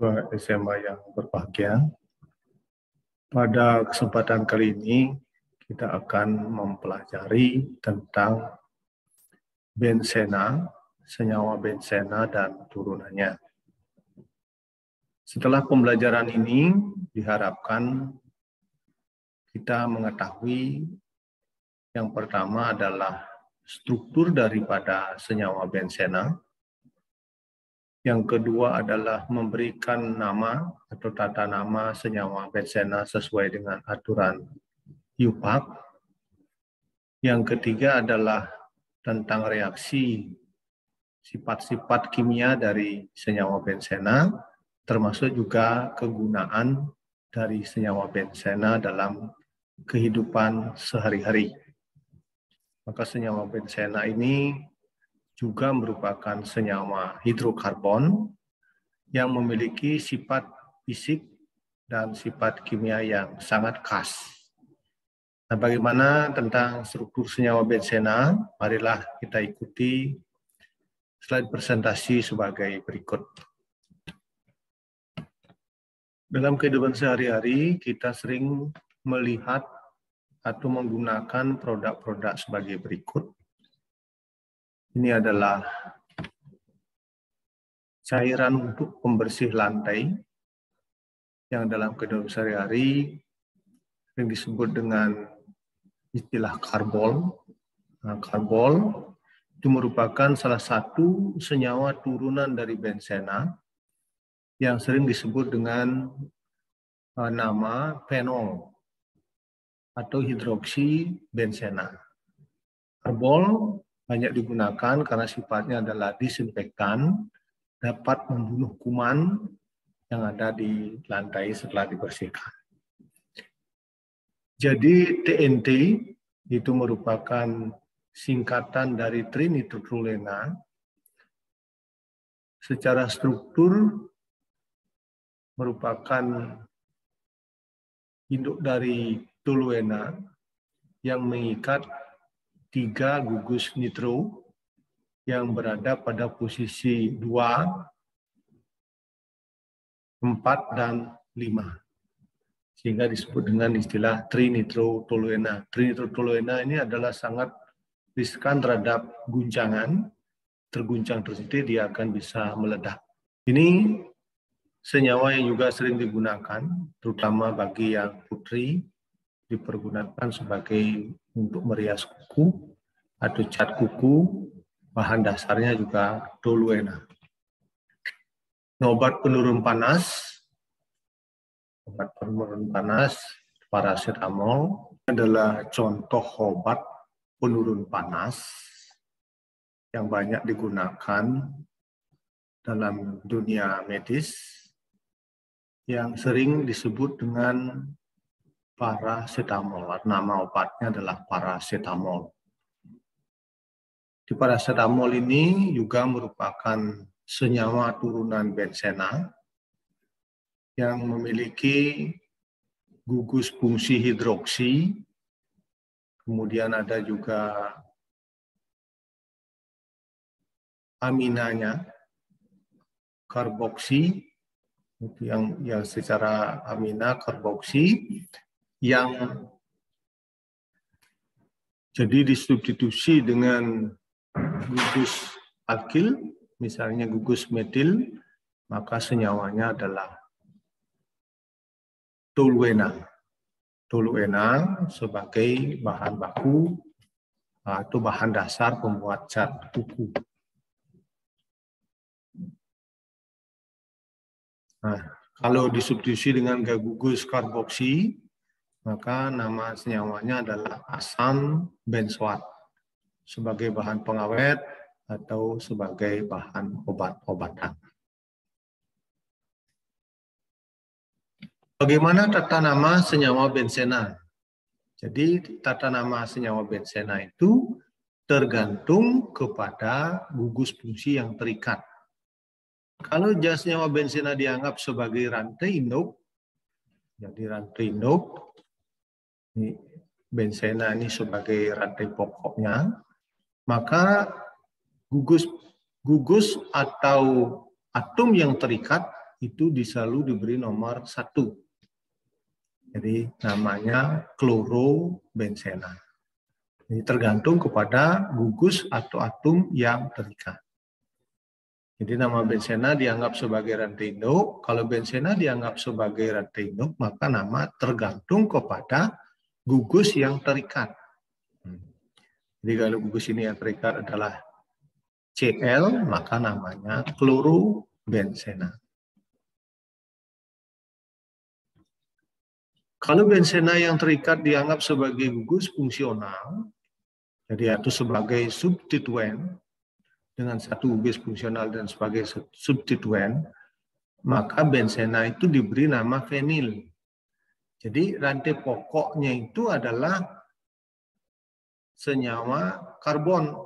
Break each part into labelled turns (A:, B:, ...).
A: Siswa SMA yang berbahagia, pada kesempatan kali ini kita akan mempelajari tentang benzena, senyawa benzena dan turunannya. Setelah pembelajaran ini diharapkan kita mengetahui yang pertama adalah struktur daripada senyawa benzena. Yang kedua adalah memberikan nama atau tata nama senyawa benzena sesuai dengan aturan IUPAC. Yang ketiga adalah tentang reaksi sifat-sifat kimia dari senyawa benzena, termasuk juga kegunaan dari senyawa benzena dalam kehidupan sehari-hari. Maka senyawa benzena ini juga merupakan senyawa hidrokarbon yang memiliki sifat fisik dan sifat kimia yang sangat khas. Nah, bagaimana tentang struktur senyawa benzena? Marilah kita ikuti slide presentasi sebagai berikut. Dalam kehidupan sehari-hari, kita sering melihat atau menggunakan produk-produk sebagai berikut. Ini adalah cairan untuk pembersih lantai yang dalam kehidupan sehari-hari yang disebut dengan istilah karbol. Nah, karbol itu merupakan salah satu senyawa turunan dari benzena yang sering disebut dengan nama fenol atau hidroksi benzena. Karbol banyak digunakan karena sifatnya adalah disinfektan, dapat membunuh kuman yang ada di lantai setelah dibersihkan. Jadi TNT itu merupakan singkatan dari trinitrotoluena. Secara struktur merupakan induk dari toluena yang mengikat 3 gugus nitro yang berada pada posisi 2, 4, dan 5. Sehingga disebut dengan istilah trinitrotoluena. Trinitrotoluena ini adalah sangat riskan terhadap guncangan. Terguncang tersedih, dia akan bisa meledak. Ini senyawa yang juga sering digunakan, terutama bagi yang putri, dipergunakan sebagai untuk merias kuku atau cat kuku. Bahan dasarnya juga toluena. Obat penurun panas, paracetamol adalah contoh obat penurun panas yang banyak digunakan dalam dunia medis yang sering disebut dengan paracetamol. Nama obatnya adalah paracetamol. Di paracetamol ini juga merupakan senyawa turunan benzena yang memiliki gugus fungsi hidroksi, kemudian ada juga aminanya, karboksi, yang secara amina karboksi, yang jadi disubstitusi dengan gugus alkil, misalnya gugus metil, maka senyawanya adalah toluena. Toluena sebagai bahan baku atau bahan dasar pembuat cat kuku. Nah, kalau disubstitusi dengan gugus karboksi, maka nama senyawanya adalah asam benzoat sebagai bahan pengawet atau sebagai bahan obat-obatan. Bagaimana tata nama senyawa benzena? Jadi tata nama senyawa benzena itu tergantung kepada gugus fungsi yang terikat. Kalau senyawa benzena dianggap sebagai rantai induk, jadi rantai induk, benzena ini sebagai rantai pokoknya, maka gugus atau atom yang terikat itu selalu diberi nomor 1. Jadi namanya klorobenzena. Ini tergantung kepada gugus atau atom yang terikat. Jadi nama benzena dianggap sebagai rantai induk. Kalau benzena dianggap sebagai rantai induk, maka nama tergantung kepada gugus yang terikat. Jadi kalau gugus ini yang terikat adalah Cl, maka namanya klorobenzena. Kalau benzena yang terikat dianggap sebagai gugus fungsional, jadi itu sebagai substituen, dengan satu gugus fungsional dan sebagai substituen, maka benzena itu diberi nama fenil. Jadi rantai pokoknya itu adalah senyawa karbon.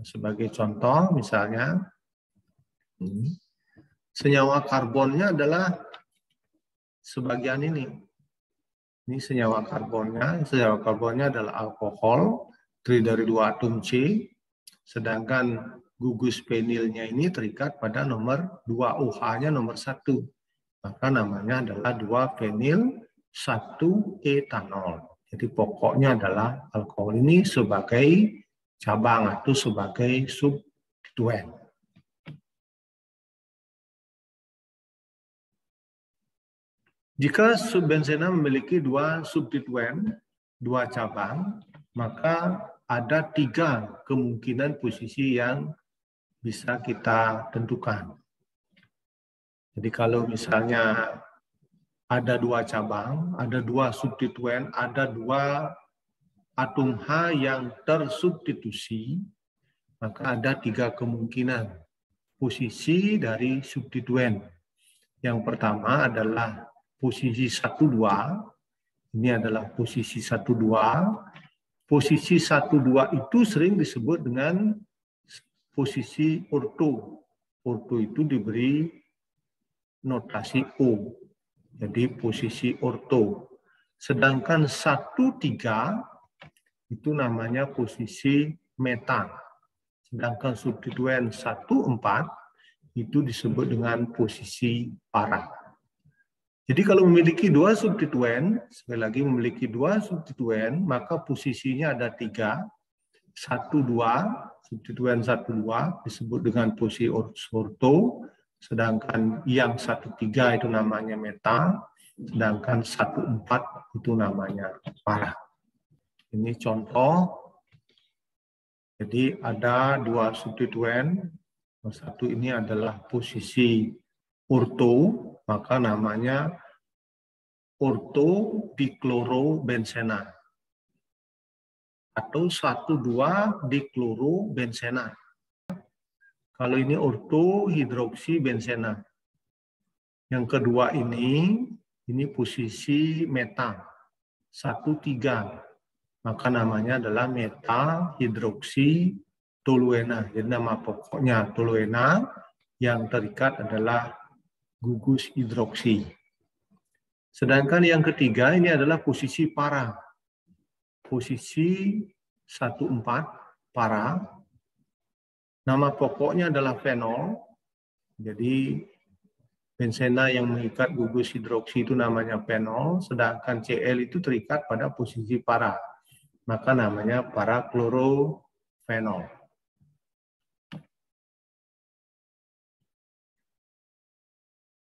A: Sebagai contoh misalnya, senyawa karbonnya adalah sebagian ini. Ini senyawa karbonnya adalah alkohol, terdiri dari 2 atom C, sedangkan gugus fenilnya ini terikat pada nomor 2, OH-nya nomor 1. Maka namanya adalah 2-fenil 1-etanol. Jadi pokoknya adalah alkohol ini sebagai cabang atau sebagai substituen. Jika benzena memiliki 2 substituen, 2 cabang, maka ada 3 kemungkinan posisi yang bisa kita tentukan. Jadi kalau misalnya ada 2 cabang, ada 2 substituen, ada 2 atom H yang tersubstitusi, maka ada 3 kemungkinan posisi dari substituen. Yang pertama adalah posisi 1-2. Ini adalah posisi 1-2. Posisi 1-2 itu sering disebut dengan posisi orto. Orto itu diberi notasi O. Jadi posisi orto. Sedangkan 1-3 itu namanya posisi meta. Sedangkan substituen 1-4 itu disebut dengan posisi para. Jadi kalau memiliki 2 substituen, sekali lagi memiliki 2 substituen, maka posisinya ada 3. 1-2, substituen 1-2 disebut dengan posisi orto, sedangkan yang 1-3 itu namanya meta, sedangkan 1-4 itu namanya para. Ini contoh. Jadi ada 2 substituen, satu ini adalah posisi orto, maka namanya ortodiklorobenzena atau 1,2 diklorobenzena. Kalau ini ortohidroksibenzena. Yang kedua ini posisi meta 1,3, maka namanya adalah metahidroksitoluena. Jadi nama pokoknya toluena, yang terikat adalah gugus hidroksi. Sedangkan yang ketiga ini adalah posisi para. Posisi 1,4 para. Nama pokoknya adalah fenol. Jadi benzena yang mengikat gugus hidroksi itu namanya fenol, sedangkan Cl itu terikat pada posisi para. Maka namanya para klorofenol.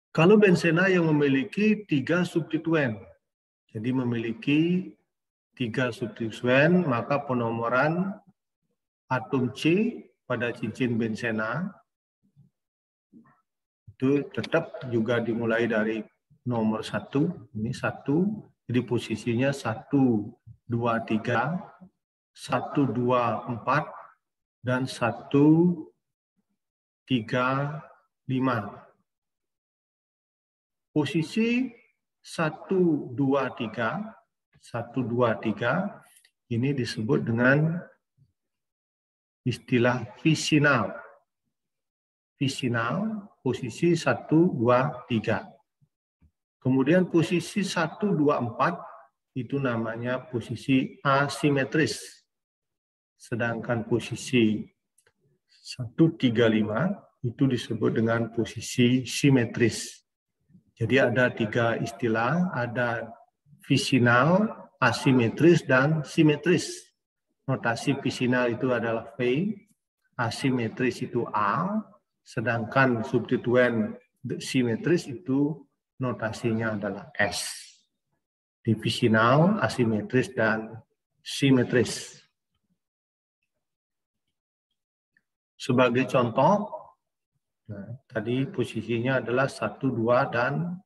A: Kalau benzena yang memiliki 3 substituen, jadi memiliki 3 substituen, maka penomoran atom C pada cincin benzena itu tetap juga dimulai dari nomor 1, ini 1, jadi posisinya 1, 2, 3, 1, 2, 4, dan 1, 3, 5. Posisi 1, 2, 3, 1, 2, 3 ini disebut dengan istilah visinal. Visinal, posisi 1, 2, 3. Kemudian posisi 1, 2, 4 itu namanya posisi asimetris. Sedangkan posisi 1, 3, 5 itu disebut dengan posisi simetris. Jadi ada 3 istilah, ada visinal, asimetris, dan simetris. Notasi visinal itu adalah V, asimetris itu A, sedangkan substituen simetris itu notasinya adalah S. Divisional, asimetris, dan simetris. Sebagai contoh, nah, tadi posisinya adalah 1, 2, dan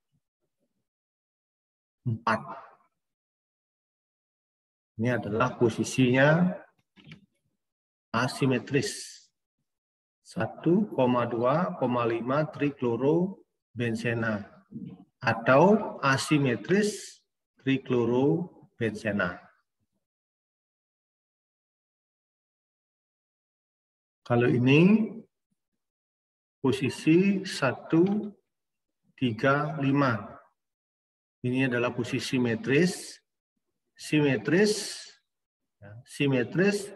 A: 4. Ini adalah posisinya asimetris. 1,2,5 triklorobenzena atau asimetris triklorobenzena. Kalau ini posisi 1, 3, 5. Ini adalah posisi simetris. Simetris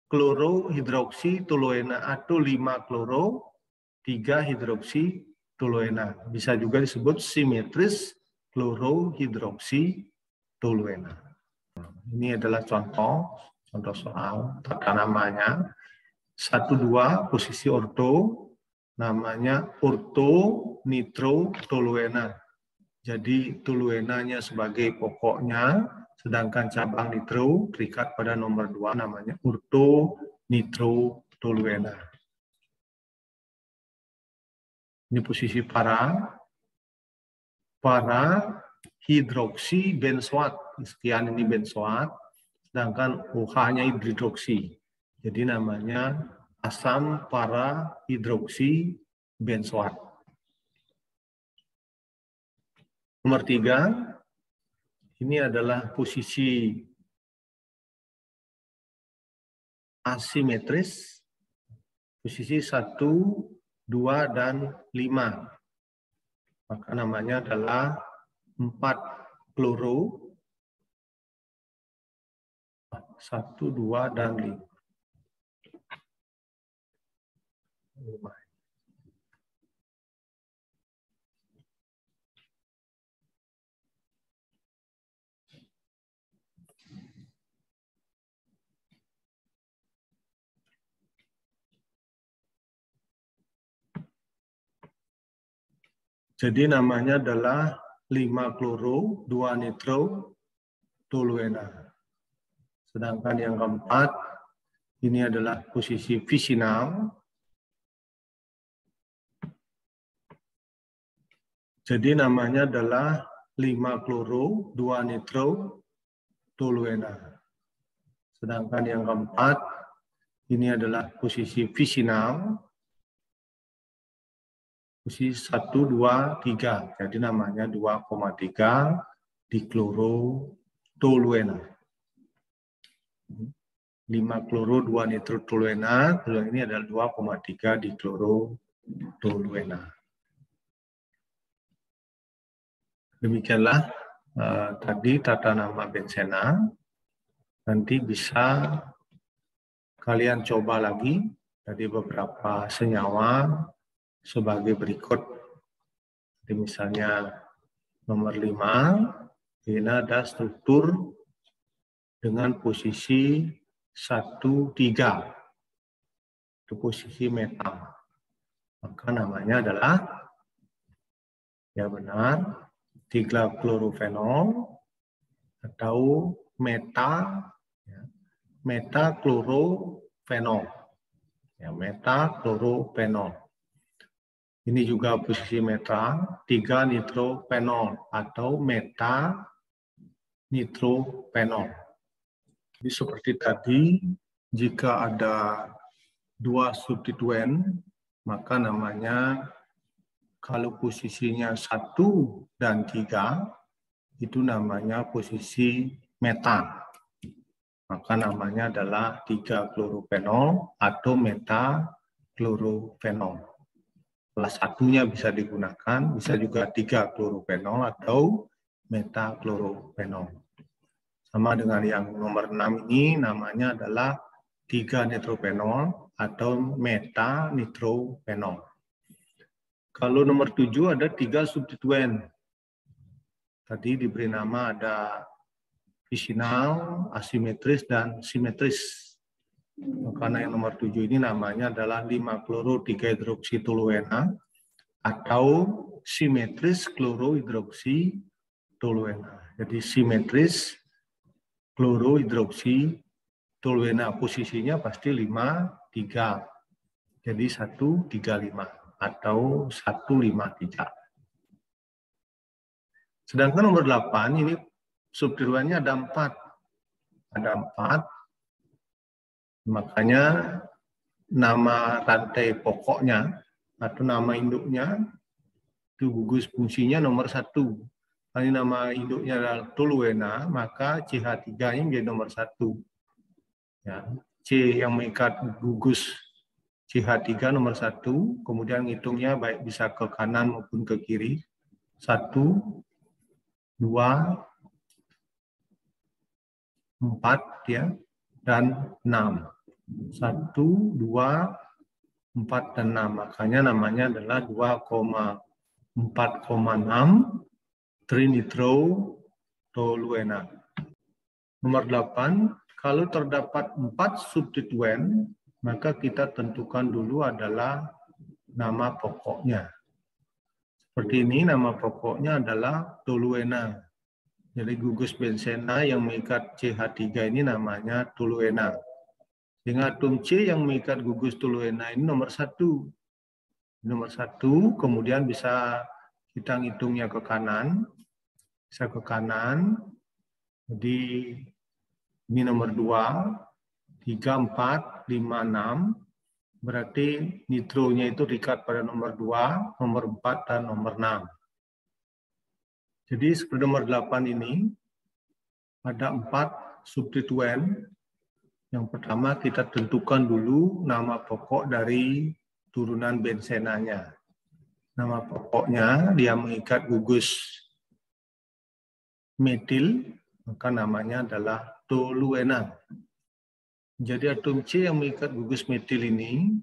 A: klorohidroksi toluena atau 5 kloro 3 hidroksi toluena. Bisa juga disebut simetris klorohidroksi toluena. Ini adalah contoh soal tata namanya. 1, 2 posisi orto namanya orto nitro toluena. Jadi toluenanya sebagai pokoknya, sedangkan cabang nitro terikat pada nomor 2 namanya orto nitro toluena. Ini posisi para hidroksi benzoat. Sekian ini benzoat, sedangkan OH-nya hidroksi. Jadi namanya asam para hidroksi benzoat. Nomor 3, ini adalah posisi asimetris, posisi 1, 2, dan 5. Maka namanya adalah 4 kloro, 1, 2, dan 5. Jadi namanya adalah 5 kloro, 2 nitro, toluena. Sedangkan yang keempat, ini adalah posisi visinal. Jadi namanya adalah 5 kloro, 2 nitro, toluena. Sedangkan yang keempat, ini adalah posisi visinal. Posisi 1, 2, 3. Jadi namanya 2,3 diklorotoluena. 5 kloro, 2 nitrotoluena. Ini adalah 2,3 diklorotoluena. Demikianlah tadi tata nama benzena. Nanti bisa kalian coba lagi dari beberapa senyawa sebagai berikut. Jadi misalnya nomor 5, ini ada struktur dengan posisi 1, 3. Itu posisi metal. Maka namanya adalah, ya benar, 3 klorofenol atau metaklorofenol. Ya, metaklorofenol. Ini juga posisi metal, 3 nitrophenol atau meta-nitrophenol. Jadi seperti tadi, jika ada 2 substituen, maka namanya kalau posisinya 1 dan 3, itu namanya posisi meta. Maka namanya adalah 3 klorofenol atau metaklorofenol. Salah satunya bisa digunakan, bisa juga 3 klorofenol atau metaklorofenol. Sama dengan yang nomor 6 ini, namanya adalah nitrophenol atau metanitrophenol. Kalau nomor 7 ada 3 substituen. Tadi diberi nama ada visinal, asimetris, dan simetris. Karena yang nomor 7 ini namanya adalah 5-kloro-3-hidroksitoluena atau simetris klorohidroksitoluena. Jadi simetris klorohidroksitoluena posisinya pasti 5-3. Jadi 1-3-5 atau 1-5-3. Sedangkan nomor 8 ini substituennya ada 4. Ada 4. Makanya nama rantai pokoknya atau nama induknya itu gugus fungsinya nomor 1. Ini nama induknya adalah toluena, maka CH3-nya menjadi nomor 1. Ya, C yang mengikat gugus CH3 nomor 1, kemudian ngitungnya baik bisa ke kanan maupun ke kiri. 1, 2, 4 ya, dan 6. 1, 2, 4, dan 6. Makanya namanya adalah 2,4,6 trinitrotoluena. Nomor 8, kalau terdapat 4 substituen, maka kita tentukan dulu adalah nama pokoknya. Seperti ini, nama pokoknya adalah toluena. Jadi gugus bensena yang mengikat CH3 ini namanya toluena. Sehingga atom C yang mengikat gugus toluena ini nomor 1. Nomor 1, kemudian bisa kita ngitungnya ke kanan. Bisa ke kanan. Jadi ini nomor 2, 3, 4, 5, 6. Berarti nitronya itu diikat pada nomor 2, nomor 4, dan nomor 6. Jadi seperti nomor 8 ini, ada 4 substituen. Yang pertama kita tentukan dulu nama pokok dari turunan bensenanya. Nama pokoknya dia mengikat gugus metil, maka namanya adalah toluena. Jadi atom C yang mengikat gugus metil ini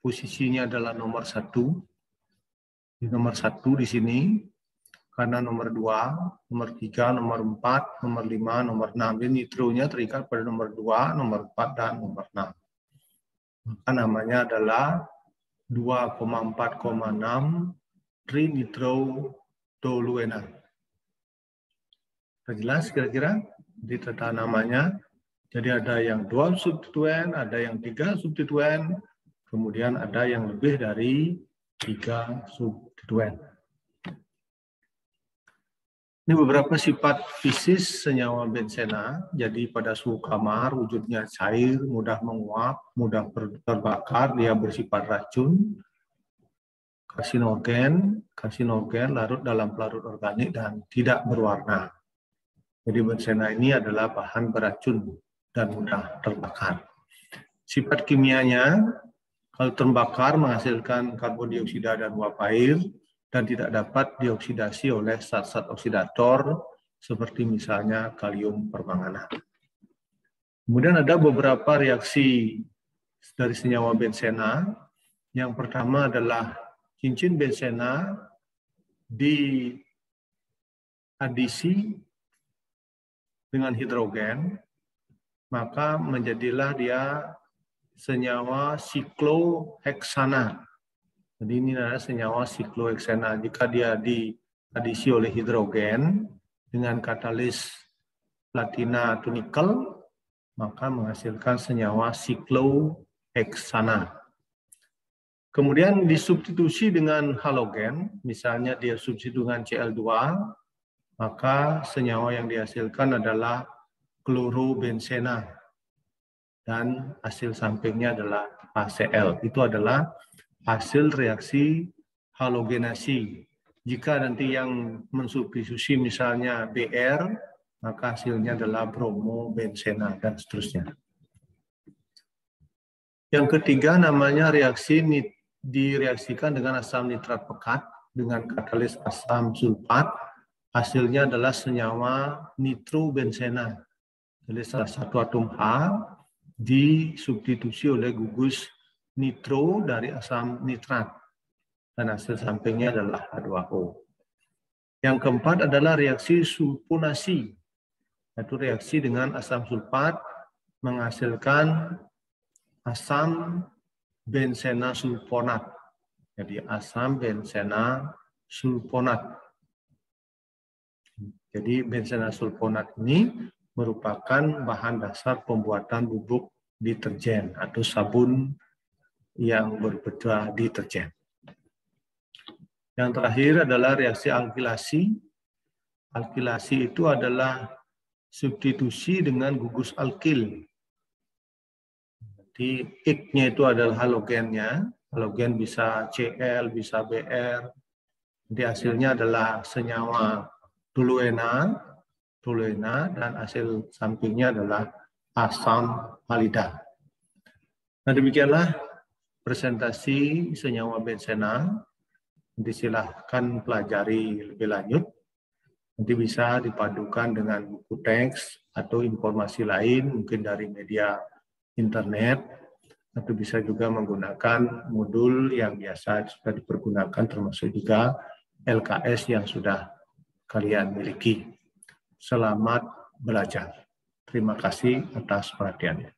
A: posisinya adalah nomor 1. Di nomor 1 di sini, karena nomor 2, nomor 3, nomor 4, nomor 5, nomor 6. Jadi nitronya terikat pada nomor 2, nomor 4, dan nomor 6. Maka namanya adalah 2,4,6 trinitrotoluena. Sudah jelas kira-kira? Jadi tata namanya. Jadi ada yang 2 substituen, ada yang 3 substituen, kemudian ada yang lebih dari 3 substituen. Ini beberapa sifat fisis senyawa bensena. Jadi pada suhu kamar wujudnya cair, mudah menguap, mudah terbakar, dia bersifat racun, karsinogen larut dalam pelarut organik dan tidak berwarna. Jadi bensena ini adalah bahan beracun dan mudah terbakar. Sifat kimianya, kalau terbakar menghasilkan karbon dioksida dan uap air, dan tidak dapat dioksidasi oleh zat-zat oksidator seperti misalnya kalium permanganat. Kemudian ada beberapa reaksi dari senyawa bensena. Yang pertama adalah cincin bensena diadisi dengan hidrogen, maka menjadilah dia senyawa sikloheksana. Jadi ini adalah senyawa sikloheksana. Jika dia diadisi oleh hidrogen dengan katalis platina atau nikel, maka menghasilkan senyawa sikloheksana. Kemudian disubstitusi dengan halogen, misalnya dia substitusi dengan Cl2, maka senyawa yang dihasilkan adalah klorobensena. Dan hasil sampingnya adalah HCl. Itu adalah hasil reaksi halogenasi. Jika nanti yang mensubstitusi misalnya Br, maka hasilnya adalah bromobensena dan seterusnya. Yang ketiga namanya reaksi direaksikan dengan asam nitrat pekat dengan katalis asam sulfat. Hasilnya adalah senyawa nitrobensena. Jadi salah satu atom H disubstitusi oleh gugus nitro dari asam nitrat. Dan hasil sampingnya adalah H2O. Yang keempat adalah reaksi sulfonasi, yaitu reaksi dengan asam sulfat menghasilkan asam benzena sulfonat. Jadi asam benzena sulfonat. Jadi benzena sulfonat ini merupakan bahan dasar pembuatan bubuk deterjen atau sabun yang berbeda deterjen. Yang terakhir adalah reaksi alkilasi. Alkilasi itu adalah substitusi dengan gugus alkil. Jadi Ik-nya itu adalah halogennya. Halogen bisa Cl, bisa Br. Jadi hasilnya adalah senyawa toluena, dan hasil sampingnya adalah asam halida. Nah, demikianlah presentasi senyawa benzena. Silahkan pelajari lebih lanjut. Nanti bisa dipadukan dengan buku teks atau informasi lain, mungkin dari media internet, atau bisa juga menggunakan modul yang biasa sudah dipergunakan, termasuk juga LKS yang sudah kalian miliki. Selamat belajar. Terima kasih atas perhatiannya.